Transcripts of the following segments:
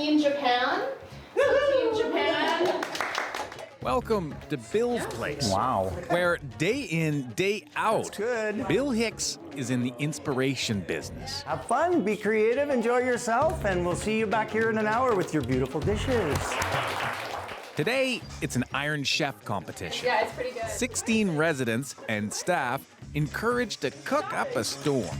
Team Japan. So Team Japan. Welcome to Bill's Place. Wow. Where day in, day out, That's good. Bill Hicks is in the inspiration business. Have fun, be creative, enjoy yourself, and we'll see you back here in an hour with your beautiful dishes. Today, it's an Iron Chef competition. Yeah, it's pretty good. 16 residents and staff encouraged to cook up a storm.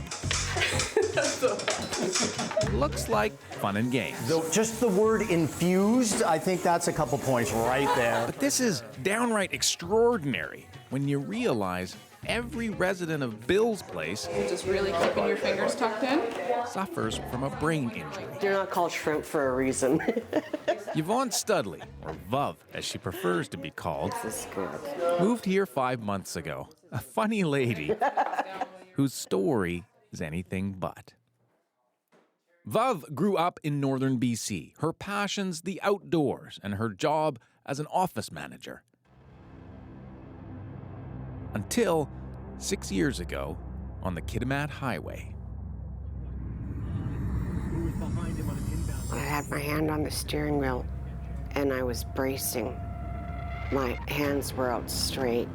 Looks like fun and games. Just the word infused, I think that's a couple points right there. But this is downright extraordinary when you realize every resident of Bill's Place Just really keeping your fingers tucked in. suffers from a brain injury. They're not called shrimp for a reason. Yvonne Studley, or Vuv as she prefers to be called, This is good. moved here 5 months ago. A funny lady whose story is anything but. Vuv grew up in northern BC. Her passions the outdoors and her job as an office manager. Until 6 years ago on the Kitimat Highway. I had my hand on the steering wheel and I was bracing. My hands were out straight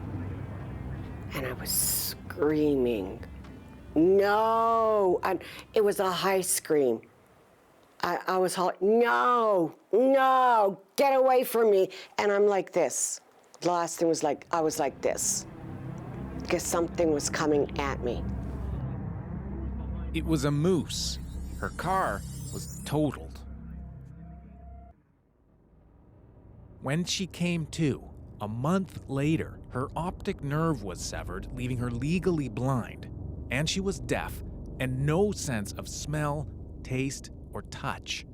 and I was screaming. No! It was a high scream. I was hollering, no, no, get away from me. And I'm like this. The last thing was like, I was like this. Because something was coming at me. It was a moose. Her car was totaled. When she came to, a month later, her optic nerve was severed, leaving her legally blind. And she was deaf and no sense of smell, taste, or touch.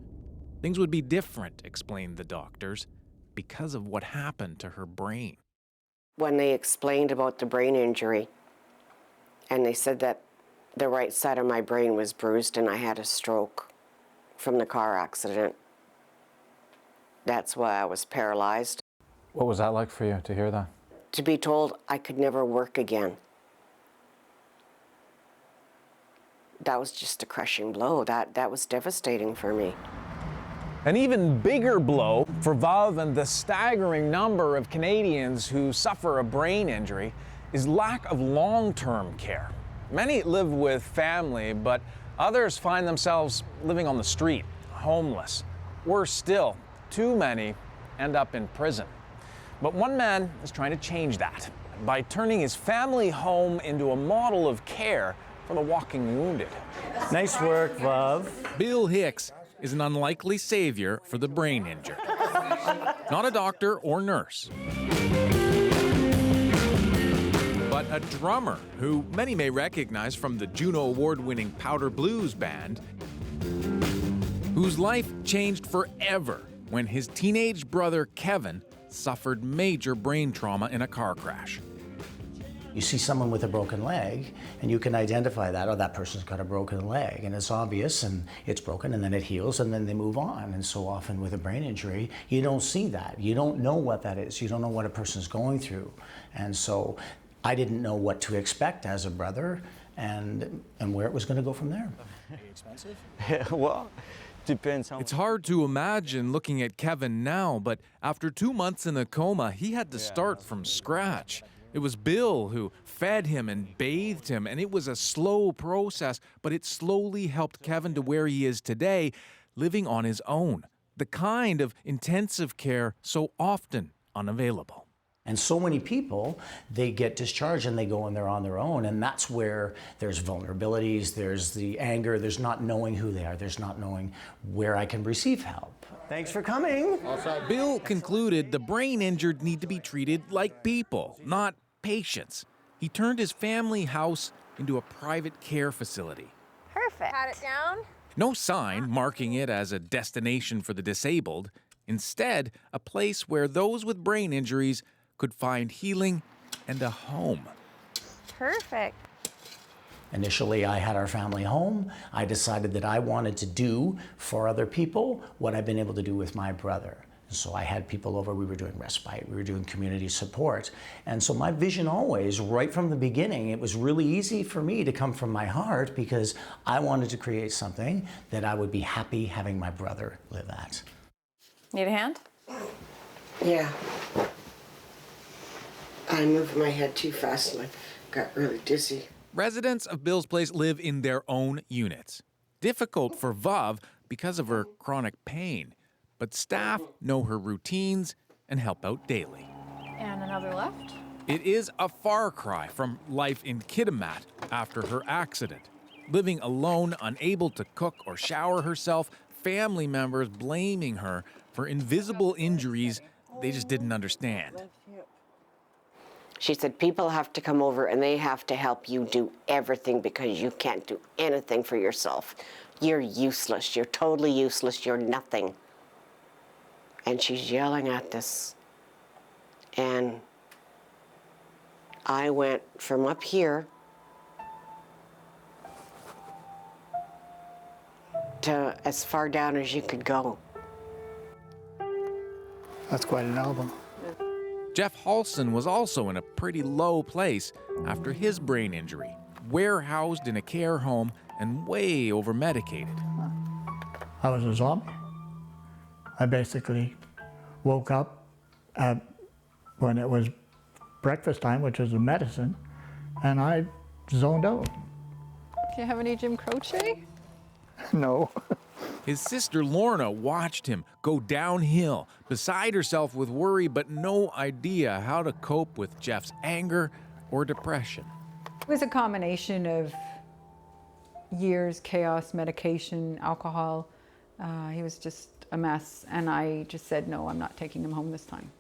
Things would be different, explained the doctors, because of what happened to her brain. When they explained about the brain injury, and they said that the right side of my brain was bruised and I had a stroke from the car accident, that's why I was paralyzed. What was that like for you to hear that? To be told I could never work again. That was just a crushing blow. That was devastating for me. An even bigger blow for Vuv and the staggering number of Canadians who suffer a brain injury is lack of long-term care. Many live with family, but others find themselves living on the street, homeless. Worse still, too many end up in prison. But one man is trying to change that by turning his family home into a model of care for the walking wounded. Nice work, Vuv. Bill Hicks is an unlikely savior for the brain injured. Not a doctor or nurse, but a drummer who many may recognize from the Juno Award-winning Powder Blues band, whose life changed forever when his teenage brother Kevin suffered major brain trauma in a car crash. You see someone with a broken leg, and you can identify that, oh, that person's got a broken leg, and it's obvious, and it's broken, and then it heals, and then they move on. And so often with a brain injury, you don't see that. You don't know what that is. You don't know what a person's going through. And so I didn't know what to expect as a brother, and where it was going to go from there. Expensive? Well, depends on... It's hard to imagine looking at Kevin now, but after 2 months in a coma, he had to start from scratch. It was Bill who fed him and bathed him, and it was a slow process, but it slowly helped Kevin to where he is today, living on his own. The kind of intensive care so often unavailable. And so many people, they get discharged and they go and they're on their own, and that's where there's vulnerabilities, there's the anger, there's not knowing who they are, there's not knowing where I can receive help. Thanks for coming. Bill concluded the brain injured need to be treated like people, not patients. He turned his family house into a private care facility. Perfect. Pat it down. No sign marking it as a destination for the disabled. Instead, a place where those with brain injuries could find healing and a home. Perfect. Initially, I had our family home. I decided that I wanted to do for other people what I've been able to do with my brother. So I had people over, we were doing respite, we were doing community support. And so my vision always, right from the beginning, it was really easy for me to come from my heart because I wanted to create something that I would be happy having my brother live at. Need a hand? Yeah. I moved my head too fast and I got really dizzy. Residents of Bill's Place live in their own units. Difficult for Vav because of her chronic pain. But staff know her routines and help out daily. And another left. It is a far cry from life in Kitimat after her accident. Living alone, unable to cook or shower herself, family members blaming her for invisible injuries they just didn't understand. She said, people have to come over and they have to help you do everything because you can't do anything for yourself. You're useless. You're totally useless. You're nothing. And she's yelling at this. And I went from up here to as far down as you could go. That's quite an album. Jeff Halson was also in a pretty low place after his brain injury, warehoused in a care home and way over-medicated. I was a zombie. I basically woke up when it was breakfast time, which was the medicine, and I zoned out. Do you have any Jim Croce? No. His sister Lorna watched him go downhill, beside herself with worry, but no idea how to cope with Jeff's anger or depression. It was a combination of years, chaos, medication, alcohol. He was just a mess, and I just said, no, I'm not taking him home this time.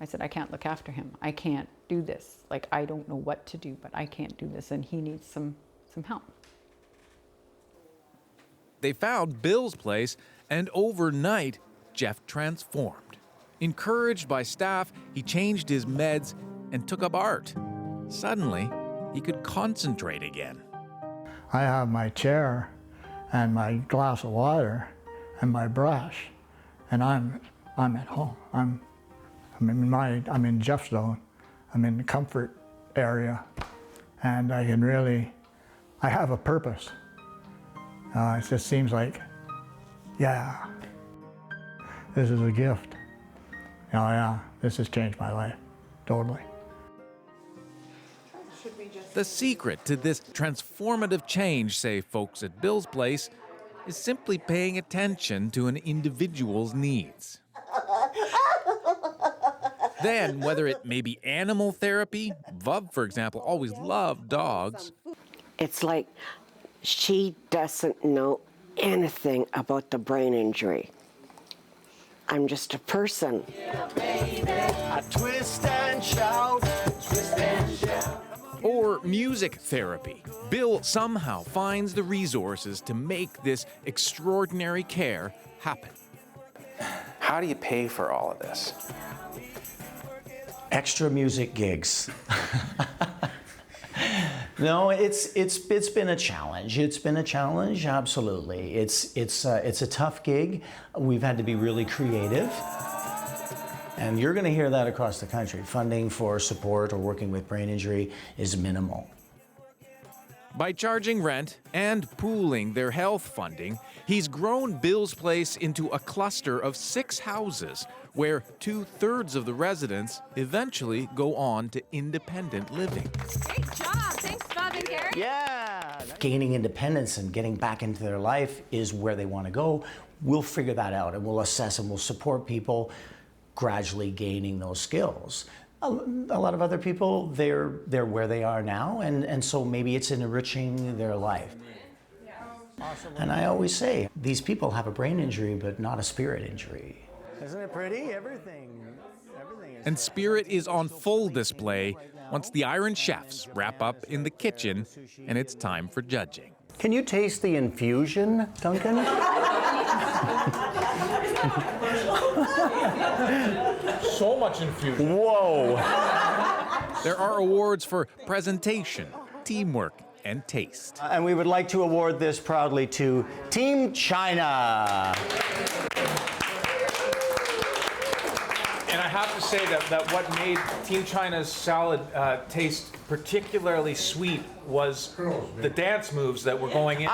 I said, I can't look after him. I can't do this. Like, I don't know what to do, but I can't do this, and he needs some help. They found Bill's Place, and overnight, Jeff transformed. Encouraged by staff, he changed his meds and took up art. Suddenly, he could concentrate again. I have my chair and my glass of water and my brush, and I'm at home. I'm in Jeff's zone. I'm in the comfort area, and I have a purpose. It just seems like, yeah, this is a gift. Oh yeah, this has changed my life, totally. The secret to this transformative change, say folks at Bill's Place, is simply paying attention to an individual's needs. Then, whether it may be animal therapy, Vav, for example, always loved dogs. It's like she doesn't know anything about the brain injury. I'm just a person. I twist and shout, twist and shout. Or music therapy. Bill somehow finds the resources to make this extraordinary care happen. How do you pay for all of this? Extra music gigs. No, it's been a challenge. It's been a challenge, absolutely. It's a tough gig. We've had to be really creative. And you're going to hear that across the country. Funding for support or working with brain injury is minimal. By charging rent and pooling their health funding, he's grown Bill's Place into a cluster of 6 houses where 2/3 of the residents eventually go on to independent living. Great job. Thanks, Bob and Gary. Yeah. Gaining independence and getting back into their life is where they want to go. We'll figure that out and we'll assess and we'll support people gradually gaining those skills. A lot of other people, they're where they are now, and so maybe it's enriching their life. And I always say, these people have a brain injury, but not a spirit injury. Isn't it pretty? Everything is... And spirit is on full display once the Iron Chefs wrap up in the kitchen and it's time for judging. Can you taste the infusion, Duncan? So much infusion. Whoa! There are awards for presentation, teamwork, and taste. And we would like to award this proudly to Team China. have to say that what made Team China's salad taste particularly sweet was the dance moves that were going in.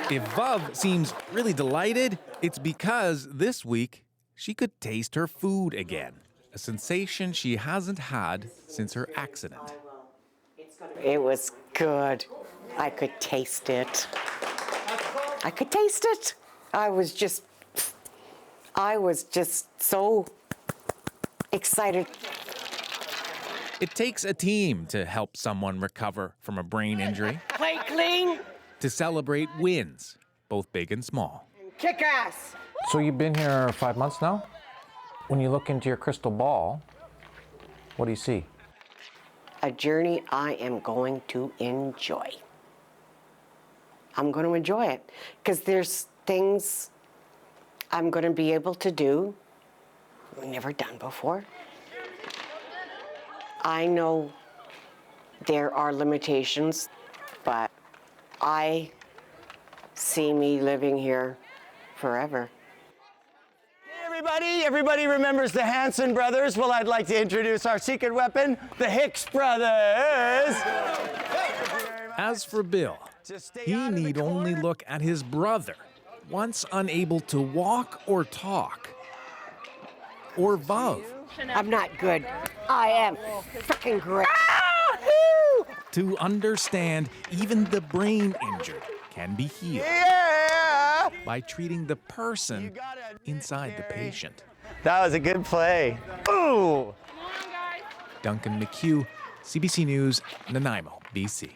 If Vav seems really delighted, it's because this week she could taste her food again, a sensation she hasn't had since her accident. It was good. I could taste it. I could taste it. I was just so excited. It takes a team to help someone recover from a brain injury. Play clean. To celebrate wins, both big and small. Kick ass. So you've been here 5 months now? When you look into your crystal ball, what do you see? A journey I am going to enjoy. I'm going to enjoy it because there's things I'm going to be able to do we've never done before. I know there are limitations, but I see me living here forever. Everybody remembers the Hanson brothers. Well, I'd like to introduce our secret weapon, the Hicks brothers. As for Bill, he need only look at his brother, once unable to walk or talk. Or Vav. I'm not good. I am freaking great. To understand even the brain injured can be healed by treating the person inside the patient. That was a good play. Ooh! Duncan McHugh, CBC News, Nanaimo, BC.